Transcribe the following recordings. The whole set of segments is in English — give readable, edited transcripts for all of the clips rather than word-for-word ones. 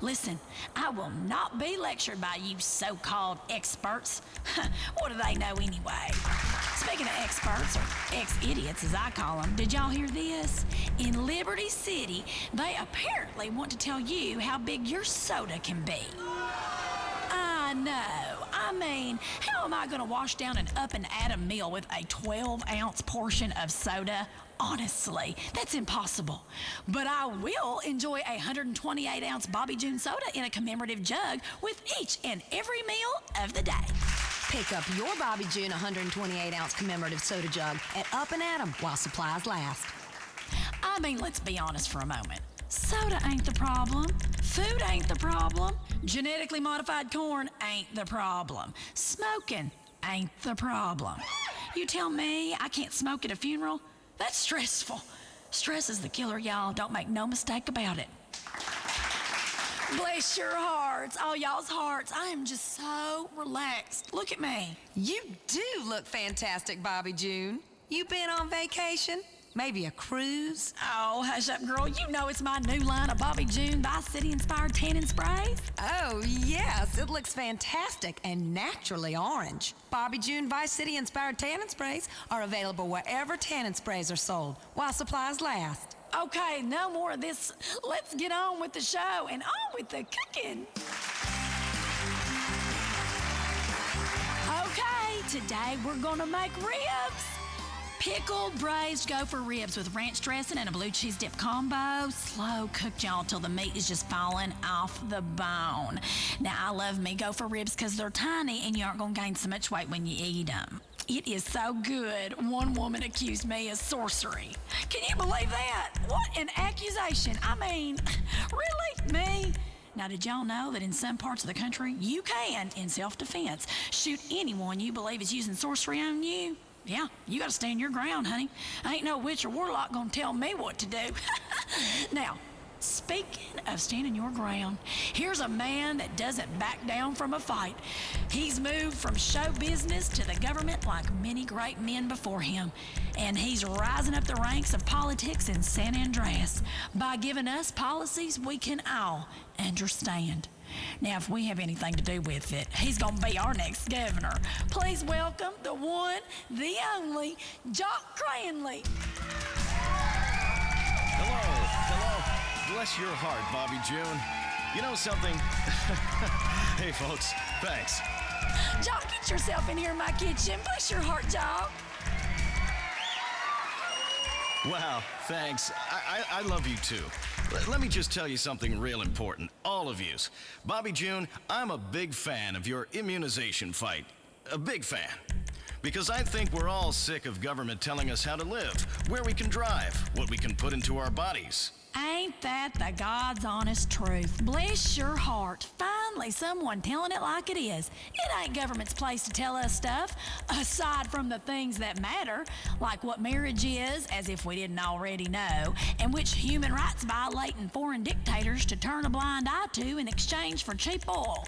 Listen, I will not be lectured by you so-called experts. What do they know anyway? Speaking of experts, or ex-idiots as I call them, did y'all hear this? In Liberty City, they apparently want to tell you how big your soda can be. I know. I mean, how am I going to wash down an up-and-atom meal with a 12-ounce portion of soda? Honestly, that's impossible. But I will enjoy a 128-ounce Bobby June soda in a commemorative jug with each and every meal of the day. Pick up your Bobby June 128-ounce commemorative soda jug at Up and Atom while supplies last. I mean, let's be honest for a moment. Soda ain't the problem. Food ain't the problem. Genetically modified corn ain't the problem. Smoking ain't the problem. You tell me I can't smoke at a funeral? That's stressful. Stress is the killer, y'all. Don't make no mistake about it. Bless your hearts, all y'all's hearts. I am just so relaxed. Look at me. You do look fantastic, Bobby June. You been on vacation? Maybe a cruise? Oh, hush up, girl. You know it's my new line of Bobby June Vice City-inspired tanning sprays. Oh, yes. It looks fantastic and naturally orange. Bobby June Vice City-inspired tanning sprays are available wherever tanning sprays are sold while supplies last. Okay, no more of this. Let's get on with the show and on with the cooking. Okay, today we're gonna make ribs. Pickled braised gopher ribs with ranch dressing and a blue cheese dip combo. Slow cooked, y'all, till the meat is just falling off the bone. Now, I love me gopher ribs because they're tiny and you aren't going to gain so much weight when you eat them. It is so good. One woman accused me of sorcery. Can you believe that? What an accusation. I mean, really? Me? Now, did y'all know that in some parts of the country, you can, in self-defense, shoot anyone you believe is using sorcery on you? Yeah, you gotta stand your ground, honey. Ain't no witch or warlock gonna tell me what to do. Now, speaking of standing your ground, here's a man that doesn't back down from a fight. He's moved from show business to the government like many great men before him. And he's rising up the ranks of politics in San Andreas by giving us policies we can all understand. Now, if we have anything to do with it, he's going to be our next governor. Please welcome the one, the only, Jock Cranley. Hello. Bless your heart, Bobby June. You know something? Hey, folks, thanks. Jock, get yourself in here in my kitchen. Bless your heart, Jock. Wow, thanks. I love you too. Let me just tell you something real important, all of yous. Bobby June, I'm a big fan of your immunization fight. A big fan. Because I think we're all sick of government telling us how to live, where we can drive, what we can put into our bodies. Ain't that the God's honest truth? Bless your heart. Finally, someone telling it like it is. It ain't government's place to tell us stuff, aside from the things that matter, like what marriage is, as if we didn't already know, and which human rights violating foreign dictators to turn a blind eye to in exchange for cheap oil.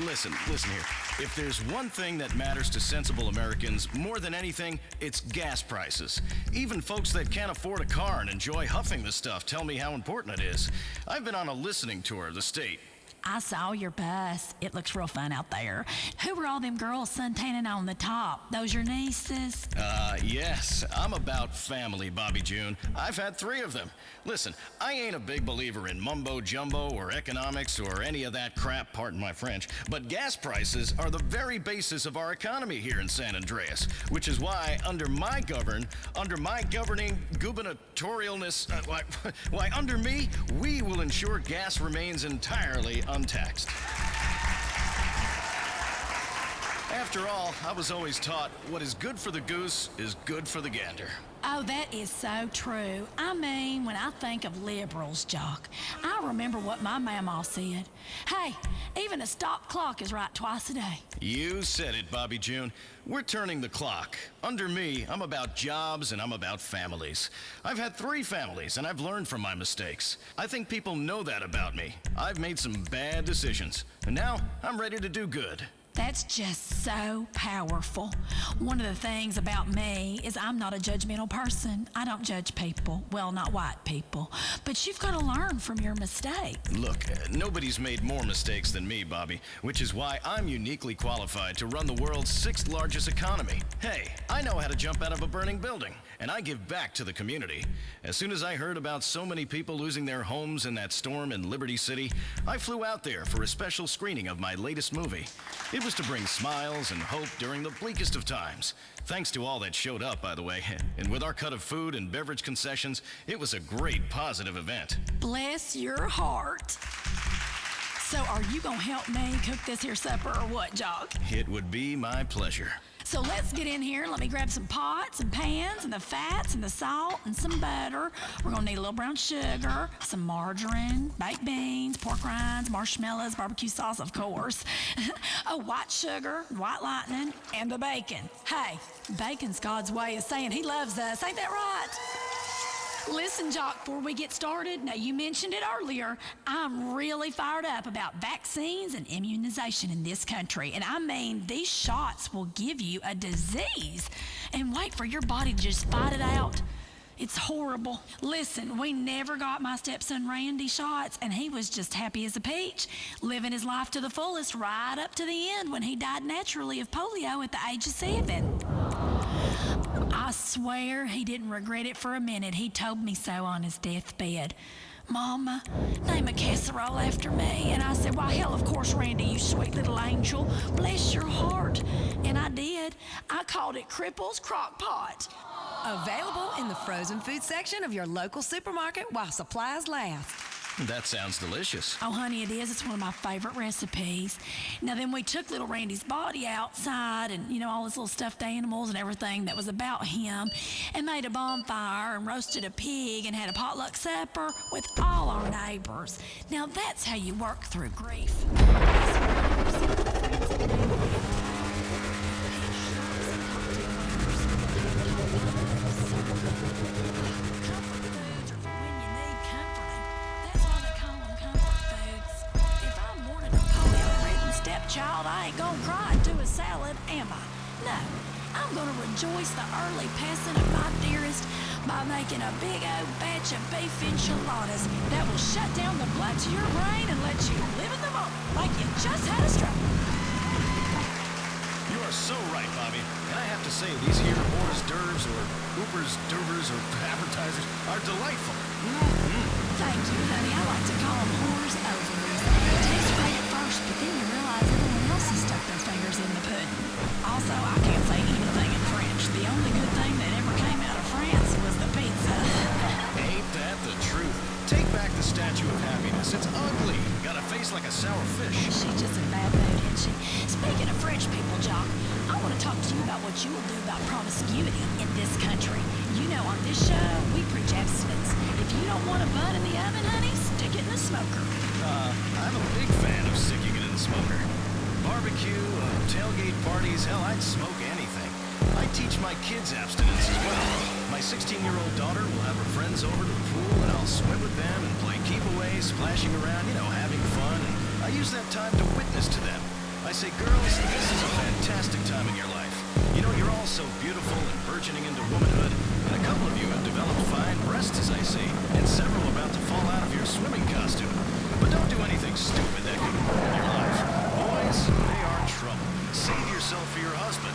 Listen here. If there's one thing that matters to sensible Americans more than anything, it's gas prices. Even folks that can't afford a car and enjoy huffing the stuff tell me how important it is. I've been on a listening tour of the state. I saw your bus. It looks real fun out there. Who were all them girls suntanning on the top? Those your nieces? Yes. I'm about family, Bobby June. I've had 3 of them. Listen, I ain't a big believer in mumbo-jumbo or economics or any of that crap, pardon my French, but gas prices are the very basis of our economy here in San Andreas, which is why under my governing gubernatorialness, why under me, we will ensure gas remains entirely untaxed. After all, I was always taught what is good for the goose is good for the gander. Oh, that is so true. I mean, when I think of liberals, Jock, I remember what my mama said. Hey, even a stop clock is right twice a day. You said it, Bobby June. We're turning the clock. Under me, I'm about jobs and I'm about families. I've had 3 families and I've learned from my mistakes. I think people know that about me. I've made some bad decisions, and now I'm ready to do good. That's just so powerful. One of the things about me is I'm not a judgmental person. I don't judge people. Well, not white people. But you've got to learn from your mistakes. Look, nobody's made more mistakes than me, Bobby, which is why I'm uniquely qualified to run the world's 6th largest economy. Hey, I know how to jump out of a burning building, and I give back to the community. As soon as I heard about so many people losing their homes in that storm in Liberty City, I flew out there for a special screening of my latest movie. It was to bring smiles and hope during the bleakest of times. Thanks to all that showed up, by the way. And with our cut of food and beverage concessions, it was a great positive event. Bless your heart. So are you gonna help me cook this here supper or what, Jock? It would be my pleasure. So let's get in here and let me grab some pots and pans and the fats and the salt and some butter. We're gonna need a little brown sugar, some margarine, baked beans, pork rinds, marshmallows, barbecue sauce, of course. Oh, white sugar, white lightning, and the bacon. Hey, bacon's God's way of saying he loves us. Ain't that right? Listen, Jock, before we get started, now you mentioned it earlier, I'm really fired up about vaccines and immunization in this country. And I mean, these shots will give you a disease and wait for your body to just fight it out. It's horrible. Listen, we never got my stepson Randy shots, and he was just happy as a peach, living his life to the fullest right up to the end when he died naturally of polio at the age of 7. I swear he didn't regret it for a minute. He told me so on his deathbed. Mama, name a casserole after me. And I said, why, hell, of course, Randy, you sweet little angel. Bless your heart. And I did. I called it Cripple's Crock Pot. Available in the frozen food section of your local supermarket while supplies last. That sounds delicious. Oh, honey, it is. It's one of my favorite recipes. Now, then we took little Randy's body outside and, all his little stuffed animals and everything that was about him and made a bonfire and roasted a pig and had a potluck supper with all our neighbors. Now, that's how you work through grief. Child, I ain't gonna cry into a salad, am I? No, I'm gonna rejoice the early passing of my dearest by making a big old batch of beef enchiladas that will shut down the blood to your brain and let you live in the moment like you just had a stroke. You are so right, Bobby. And I have to say, these here hors d'oeuvres or hoopers, d'oeuvres or appetizers are delightful. Thank you, honey. I like to call them hors d'oeuvres. It tastes great at first, but then you realize everyone else has stuck their fingers in the pudding. Also, I can't say anything in French. The only good thing that ever came out of France was the pizza. Ain't that the truth? Take back the Statue of Happiness. It's ugly. Got a face like a sour fish. She's just in a bad mood, isn't she? Speaking of French people, Jock, I want to talk to you about what you will do about promiscuity in this country. On this show, we preach abstinence. If you don't want a bun in the oven, honey, stick it in the smoker. I'm a big fan of sticking it in the smoker. Barbecue, tailgate parties, hell, I'd smoke anything. I teach my kids abstinence as well. My 16-year-old daughter will have her friends over to the pool, and I'll swim with them and play keep-away, splashing around, having fun. And I use that time to witness to them. I say, girls, this is a fantastic time in your life. You're all so beautiful and burgeoning into womanhood, and a couple of you have developed fine breasts, as I see, and several about to fall out of your swimming costume. But don't do anything stupid that could ruin your life. Boys, they are trouble. Save yourself for your husband.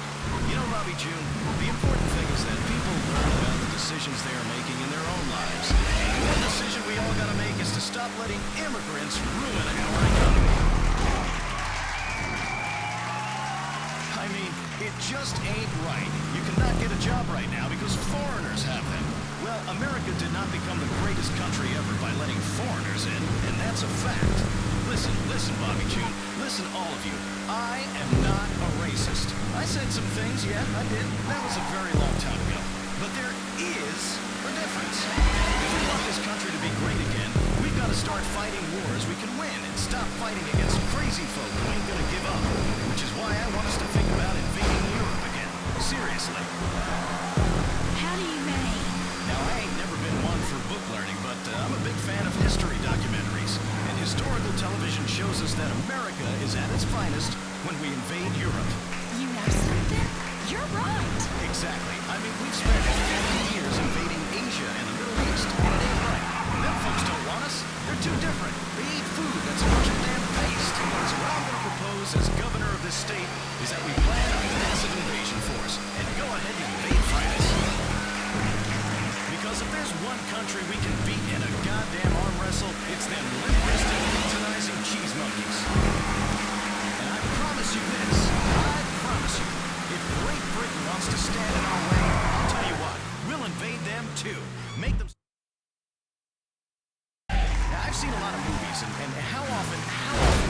Bobby June, the important thing is that people learn about the decisions they are making in their own lives. And one decision we all gotta make is to stop letting immigrants ruin our economy. It just ain't right. You cannot get a job right now because foreigners have them. Well, America did not become the greatest country ever by letting foreigners in, and that's a fact. Listen, Bobby June. Listen, all of you. I am not a racist. I said some things, yeah, I did. That was a very long time ago. But there is a difference. If we want this country to be great again, we've got to start fighting wars we can win and stop fighting against crazy folk who ain't gonna give up. Which is why I want us to think about invading Europe again. Seriously. How do you mean? Now, I ain't never been one for book learning, but I'm a big fan of history documentaries. And historical television shows us that America is at its finest when we invade Europe. You know something? You're right. Exactly. I mean, we've spent 50 years invading Asia and the Middle East, and it ain't right. Them folks don't want us. They're too different. They eat food that's a bunch of damn paste. So what I'm going to propose as governor of this state is that we plan a massive invasion force and go ahead and invade France. Because if there's one country we can beat in a goddamn arm wrestle, it's them limp-wristed, patronizing cheese monkeys. And I promise you this, I promise you, if Great Britain wants to stand in our way, I'll tell you what, we'll invade them too. Make them... Now, I've seen a lot of movies, and how often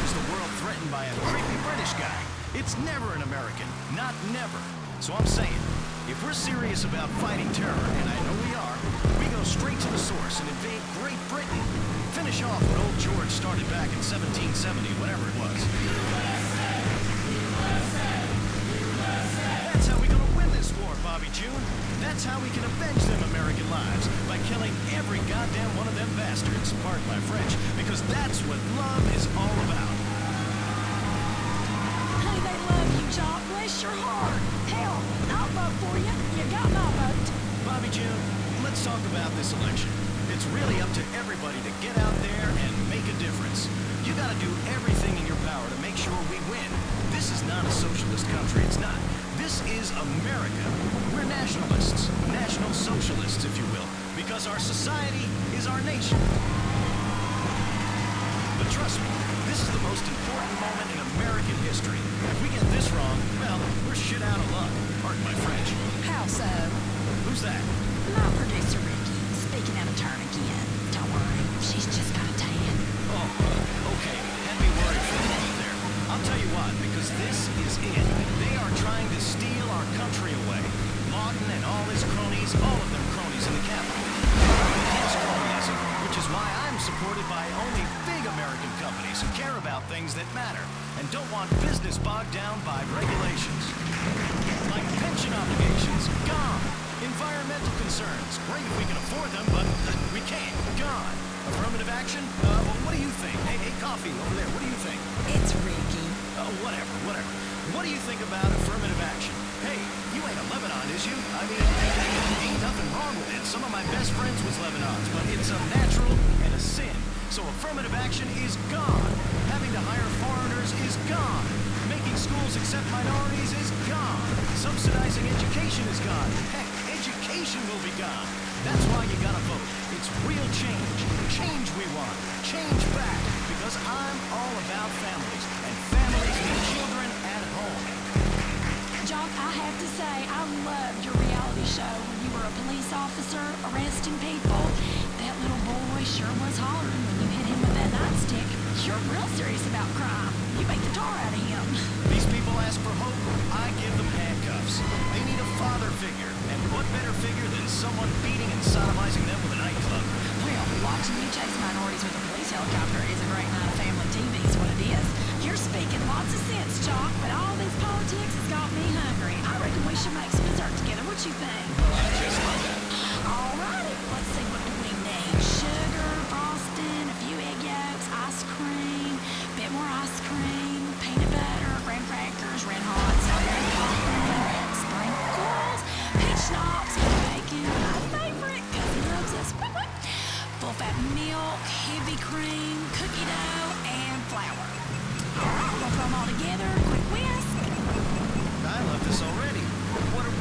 is the world threatened by a creepy British guy? It's never an American, not never. So I'm saying, if we're serious about fighting terror, and I know we are, we go straight to the source and invade Great Britain. Finish off what old George started back in 1770, whatever it was. That's how we're gonna win this war, Bobby June. That's how we can avenge them American lives, by killing every goddamn one of them bastards, pardon my French, because that's what love is all about. Honey, they love you, Jock. Bless your heart. Hell, I'll vote for you. You got my vote. Bobby June, let's talk about this election. It's really up to everybody to get out there and make a difference. You gotta do everything in your power to make sure we win. This is not a socialist country, it's not. This is America. We're nationalists, national socialists, if you will, because our society is our nation. But trust me, this is the most important moment in American history. If we get this wrong, well, we're shit out of luck. Pardon my French. How so? Who's that? My producer, Ricky, speaking out of turn again. Don't worry, she's just got a tan. Oh, okay. Had me worried for a moment there. I'll tell you what, because this is it. They are trying to steal our country away. Lawton and all his cronies, all of them cronies in the Capitol. Against cronyism, which is why I'm supported by only big American companies who care about things that matter and don't want business bogged down by regulations. Like pension obligations, gone. Environmental concerns, great if we can afford them, but we can't. Gone. Affirmative action? What do you think? Hey, coffee over there, what do you think? It's Ricky. Whatever. What do you think about affirmative action? Hey, you ain't a Lebanon, is you? I mean, ain't nothing wrong with it. Some of my best friends was Lebanons, but it's unnatural and a sin. So affirmative action is gone. Having to hire foreigners is gone. Making schools accept minorities is gone. Subsidizing education is gone. Heck, education will be gone. That's why you gotta vote. It's real change. Change we want. Change back. Because I'm all about families. And families need children at home. Jock, I have to say, I loved your reality show when you were a police officer arresting people. That little boy sure was hollering when you hit him with that nightstick. You're real serious about crime. You make the tar out of him. These people ask for hope. I give them handcuffs. They need a father figure. And what better figure than someone beating and sodomizing them with a nightclub? Well, watching you chase minorities with a police helicopter is a great night of family TV is what it is. You're speaking lots of sense, Jock, but all this politics has got me hungry. I reckon we should make some dessert together. What you think? Well, I just love that. Alrighty, let's see, what do we need? Sugar, frosting, a few egg yolks, ice cream, bit more ice cream, peanut butter, graham crackers, red hot, celery popcorn, sprinkles, peach schnapps, bacon, my favorite, 'cause he loves us. Full fat milk, heavy cream, cookie dough, and flour. Alright, we'll throw them all together, quick whisk. I love this already. What are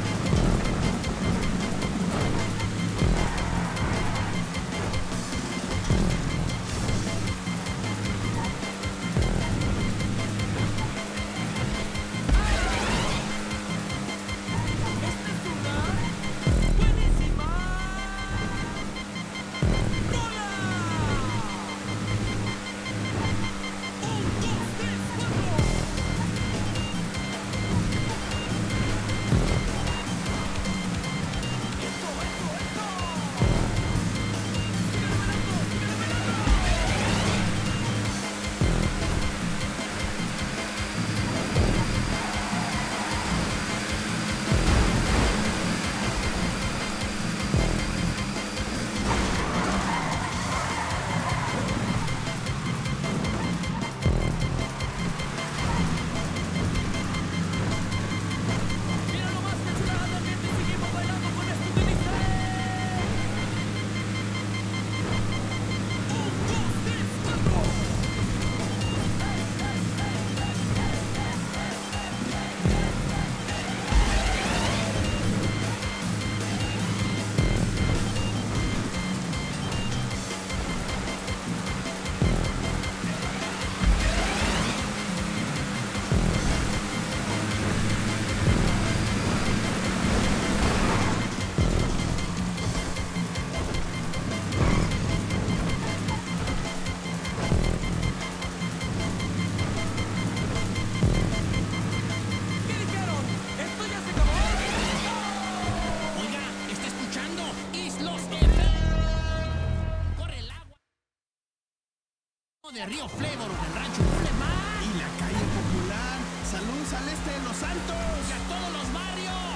de Río Flavor en el Rancho Boulevard. Y la calle Popular. Saludos al este de Los Santos. Y a todos los barrios.